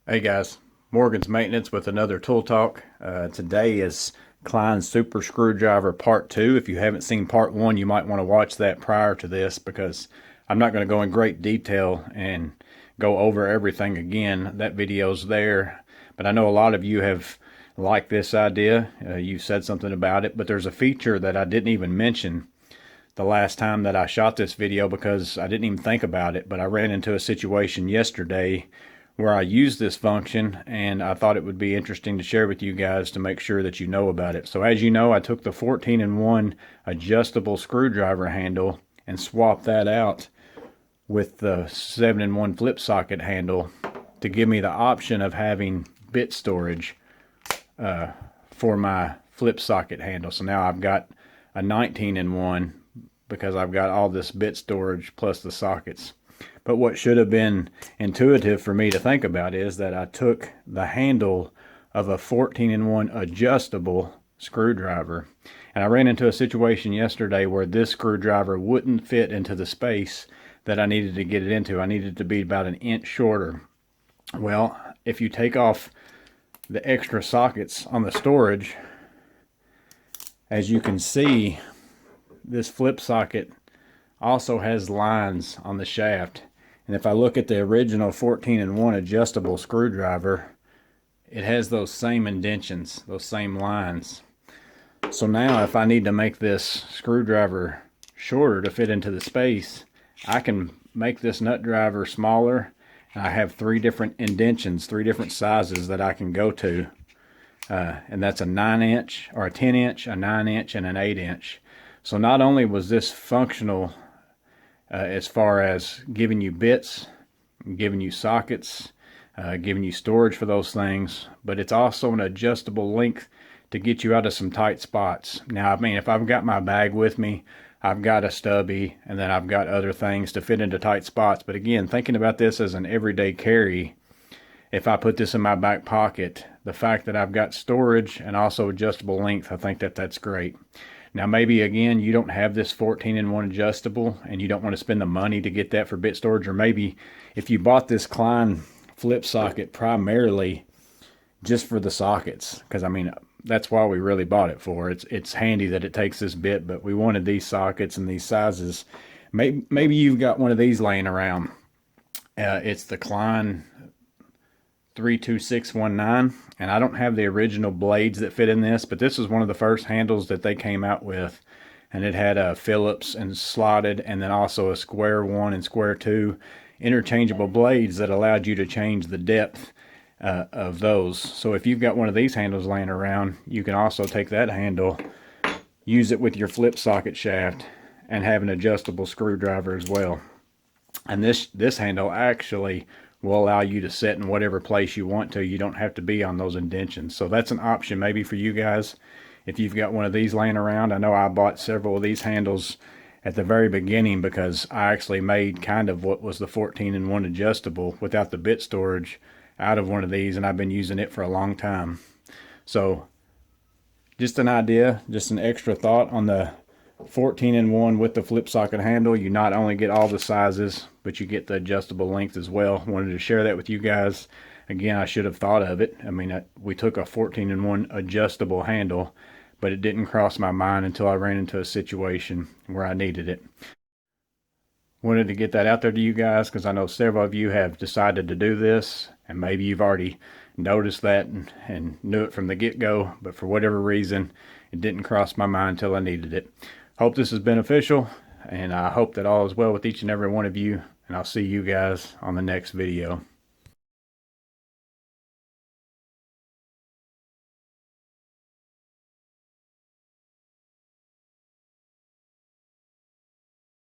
Hey guys, Morgan's Maintenance with another tool talk. Today is Klein Super Screwdriver Part 2. If you haven't seen Part 1, you might want to watch that prior to this because I'm not going to go in great detail and go over everything again. That video's there, but I know a lot of you have liked this idea. You've said something about it, but there's a feature that I didn't even mention the last time that I shot this video because I didn't even think about it, but I ran into a situation yesterday where I used this function and I thought it would be interesting to share with you guys to make sure that you know about it. So as you know, I took the 14-in-1 adjustable screwdriver handle and swapped that out with the 7-in-1 flip socket handle to give me the option of having bit storage for my flip socket handle. So now I've got a 19-in-1 because I've got all this bit storage plus the sockets. But what should have been intuitive for me to think about is that I took the handle of a 14-in-1 adjustable screwdriver, and I ran into a situation yesterday where this screwdriver wouldn't fit into the space that I needed to get it into. I needed to be about an inch shorter. Well, if you take off the extra sockets on the storage, as you can see, this flip socket also has lines on the shaft. And if I look at the original 14-in-1 adjustable screwdriver, it has those same indentions, those same lines. So now if I need to make this screwdriver shorter to fit into the space, I can make this nut driver smaller. And I have three different indentions, three different sizes that I can go to. And that's a 9-inch or a 10-inch, a 9-inch, and an 8-inch. So not only was this functional as far as giving you bits, giving you sockets, giving you storage for those things, but it's also an adjustable length to get you out of some tight spots. Now, I mean, if I've got my bag with me, I've got a stubby, and then I've got other things to fit into tight spots. But again, thinking about this as an everyday carry, if I put this in my back pocket, the fact that I've got storage and also adjustable length, I think that that's great. Now maybe again you don't have this 14-in-1 adjustable and you don't want to spend the money to get that for bit storage, or maybe if you bought this Klein flip socket primarily just for the sockets, because I mean that's why we really bought it for. It's handy that it takes this bit, but we wanted these sockets and these sizes. Maybe you've got one of these laying around. It's the Klein 32619, and I don't have the original blades that fit in this, but this is one of the first handles that they came out with, and it had a Phillips and slotted, and then also a square 1 and square 2 interchangeable blades that allowed you to change the depth of those. So if you've got one of these handles laying around, you can also take that handle, use it with your flip socket shaft, and have an adjustable screwdriver as well. And this handle actually will allow you to set in whatever place you want to. You don't have to be on those indentions. So that's an option maybe for you guys if you've got one of these laying around. I know I bought several of these handles at the very beginning because I actually made kind of what was the 14-in-1 adjustable without the bit storage out of one of these, and I've been using it for a long time. So just an idea, just an extra thought on the 14-in-1 with the flip socket handle. You not only get all the sizes, but you get the adjustable length as well. Wanted to share that with you guys. Again, I should have thought of it. I mean, we took a 14-in-1 adjustable handle, but it didn't cross my mind until I ran into a situation where I needed it. Wanted to get that out there to you guys because I know several of you have decided to do this, and maybe you've already noticed that and knew it from the get-go, but for whatever reason, it didn't cross my mind until I needed it. Hope this is beneficial, and I hope that all is well with each and every one of you, and I'll see you guys on the next video.